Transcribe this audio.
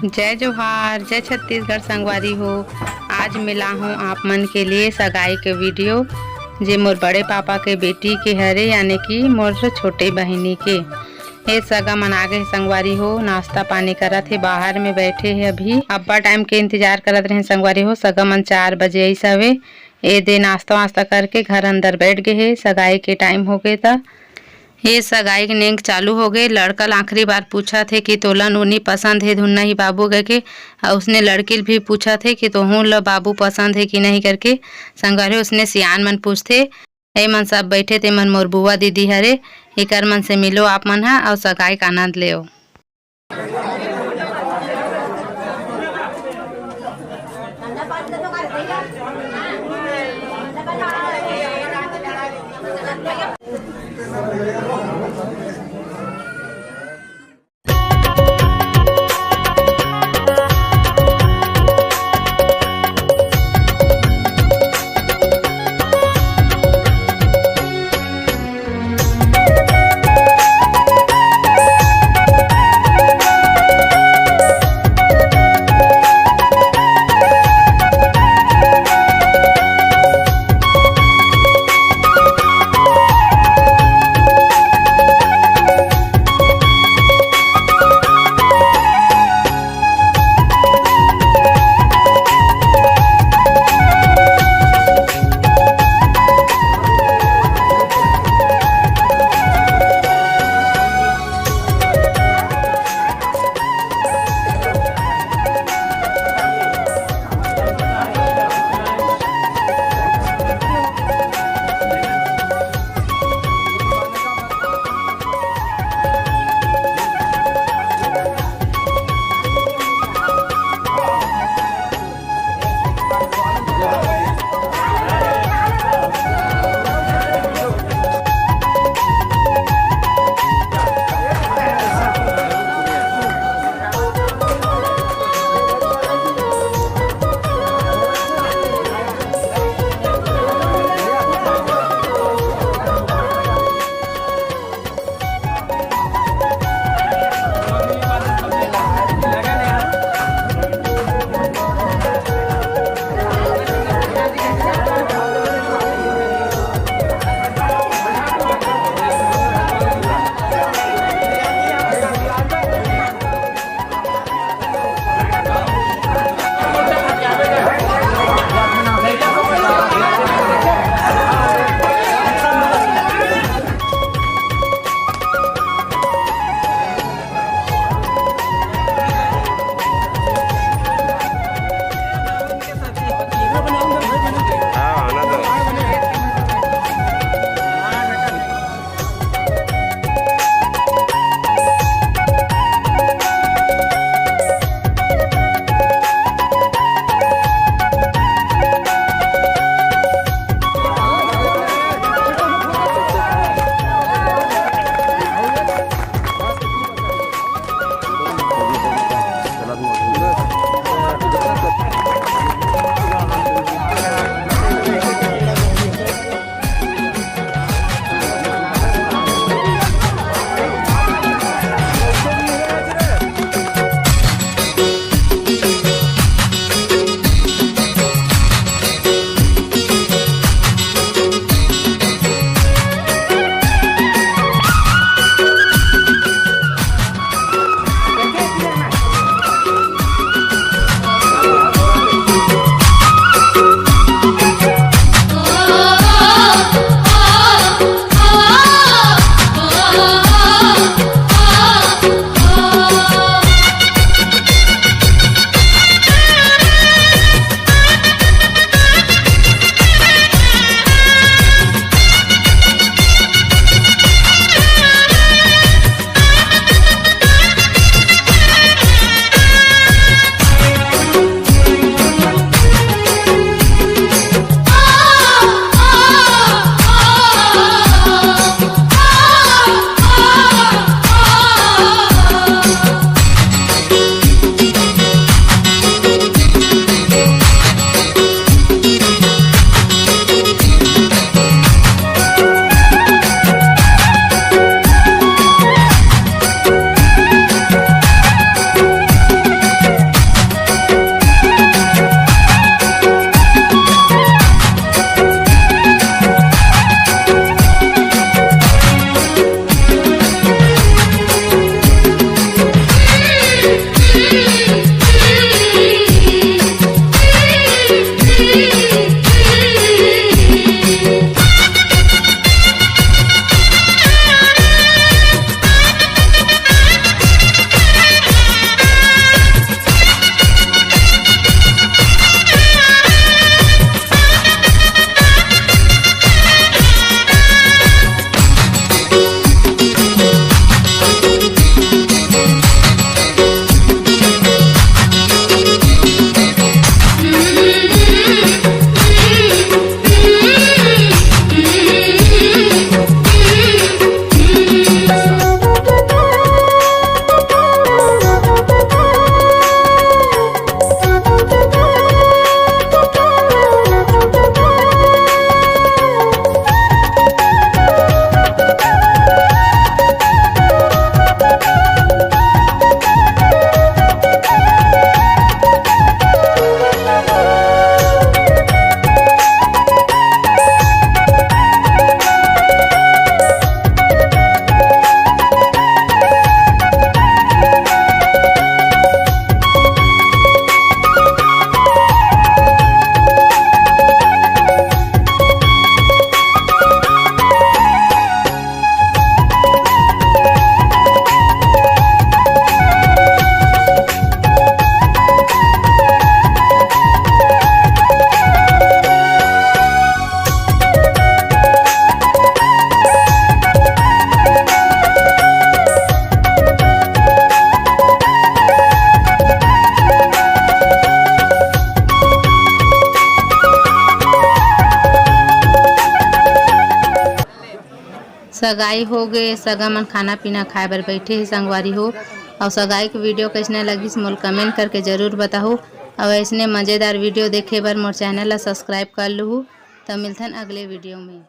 जय जोहार, जय छत्तीसगढ़ संगवारी हो। आज मिला हूँ आप मन के लिए सगाई के वीडियो जे मोर बड़े पापा के बेटी के हरे, यानी कि मोर छोटे बहिनी के। ये सगा मन आगे है संगवारी हो, नाश्ता पानी करत है, बाहर में बैठे है। अभी अब्बा टाइम के इंतजार करत रहे संगवारी हो। सगा मन 4 बजे आई सवे ए दे नाश्ता वास्ता करके घर अंदर बैठ गए है। सगाई के टाइम हो गए था। ये सगाई के नेंग चालू हो गए। लड़का आखिरी बार पूछा थे कि तोला नूनी पसंद है धुन्ना ही बाबू गए के, और उसने लड़की भी पूछा थे कि तोहू ल बाबू पसंद है कि नहीं करके। संगवारी उसने सियान मन पूछते ए मन सब बैठे थे। मन मोर बुआ दीदी हरे, एकर मन से मिलो आप मन हा और सगाई का आनंद ले। सगाई हो गए, सगा मन खाना पीना खाए बर बैठे हे संगवारी हो। और सगाई के वीडियो कैसने लगिस मोल कमेंट करके ज़रूर बताओ। और ऐसने मज़ेदार वीडियो देखे बर मोर चैनल ला सब्सक्राइब कर लूँ। तो मिलथन अगले वीडियो में।